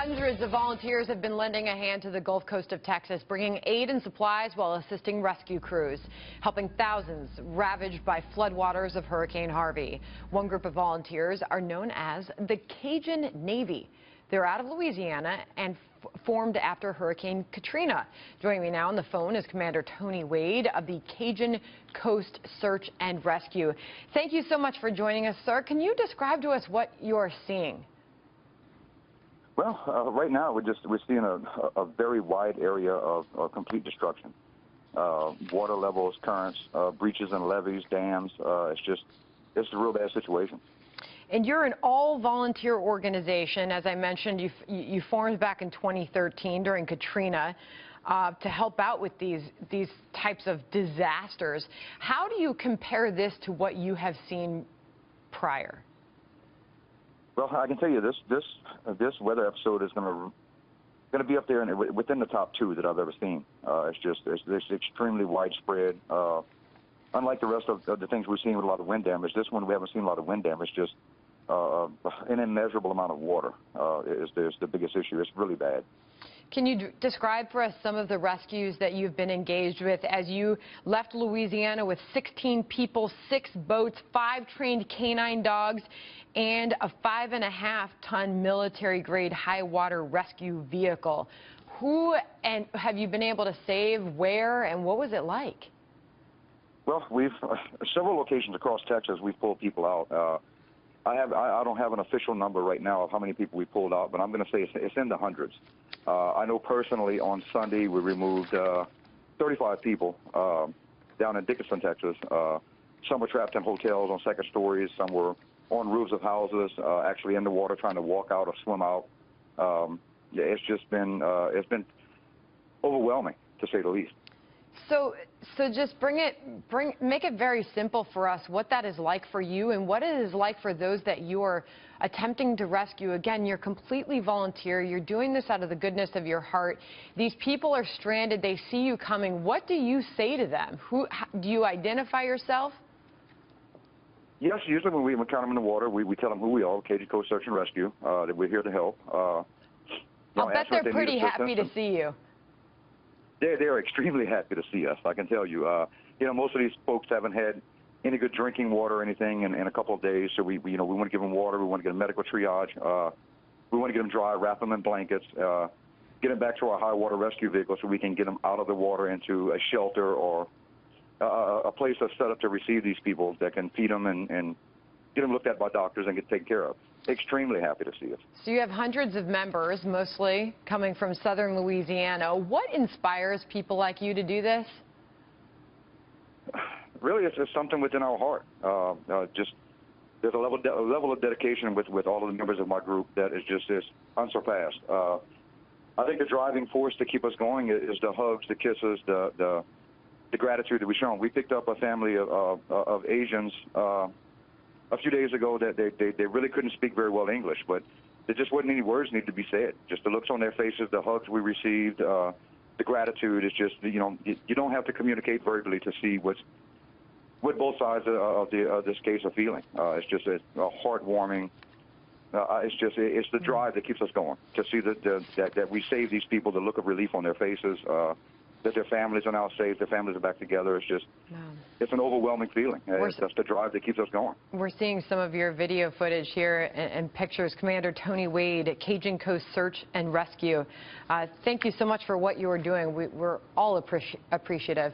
Hundreds of volunteers have been lending a hand to the Gulf Coast of Texas, bringing aid and supplies while assisting rescue crews, helping thousands ravaged by floodwaters of Hurricane Harvey. One group of volunteers are known as the Cajun Navy. They're out of Louisiana and formed after Hurricane Katrina. Joining me now on the phone is Commander Tony Wade of the Cajun Coast Search and Rescue. Thank you so much for joining us, sir. Can you describe to us what you're seeing? Well, right now we're seeing a very wide area of complete destruction. Water levels, currents, breaches and levees, dams. It's a real bad situation. And you're an all-volunteer organization. As I mentioned, you formed back in 2013 during Katrina to help out with these types of disasters. How do you compare this to what you have seen prior? Well, I can tell you this weather episode is going to be up there within the top two that I've ever seen. It's extremely widespread. Unlike the rest of the things we've seen with a lot of wind damage, this one we haven't seen a lot of wind damage. Just an immeasurable amount of water is the biggest issue. It's really bad. Can you describe for us some of the rescues that you've been engaged with as you left Louisiana with 16 people, 6 boats, 5 trained canine dogs, and a 5.5-ton military-grade high-water rescue vehicle? Who and have you been able to save, where, and what was it like? Well, we've several locations across Texas. We've pulled people out. I don't have an official number right now of how many people we pulled out, but I'm going to say it's in the hundreds. I know personally on Sunday we removed 35 people down in Dickinson, Texas. Some were trapped in hotels on second stories. Some were on roofs of houses, actually in the water trying to walk out or swim out. Yeah, it's been overwhelming, to say the least. So just make it very simple for us what that is like for you and what it is like for those that you are attempting to rescue. Again, you're completely volunteer. You're doing this out of the goodness of your heart. These people are stranded. They see you coming. What do you say to them? Do you identify yourself? Yes, usually when we encounter them in the water, we tell them who we are, Cajun Coast Search and Rescue, that we're here to help. I'll bet they're pretty happy to see you. They're extremely happy to see us, I can tell you. Most of these folks haven't had any good drinking water or anything in a couple of days, so we want to give them water. We want to get them medical triage. We want to get them dry, wrap them in blankets, get them back to our high water rescue vehicle so we can get them out of the water into a shelter or a place that's set up to receive these people that can feed them and get them looked at by doctors and get taken care of. Extremely happy to see us. So you have hundreds of members, mostly coming from southern Louisiana. What inspires people like you to do this? Really, it's just something within our heart. There's a level of dedication with all of the members of my group that is unsurpassed. I think the driving force to keep us going is the hugs, the kisses, the gratitude that we've shown. We picked up a family of Asians a few days ago that they really couldn't speak very well English, but there just wasn't any words needed to be said. Just the looks on their faces, the hugs we received, the gratitude. It's just, you don't have to communicate verbally to see what both sides of this case are feeling. It's just a heartwarming. It's the drive that keeps us going to see that we save these people, the look of relief on their faces, that their families are now safe, their families are back together. It's an overwhelming feeling. That's the drive that keeps us going. We're seeing some of your video footage here and pictures. Commander Tony Wade at Cajun Coast Search and Rescue. Thank you so much for what you are doing. We're all appreciative.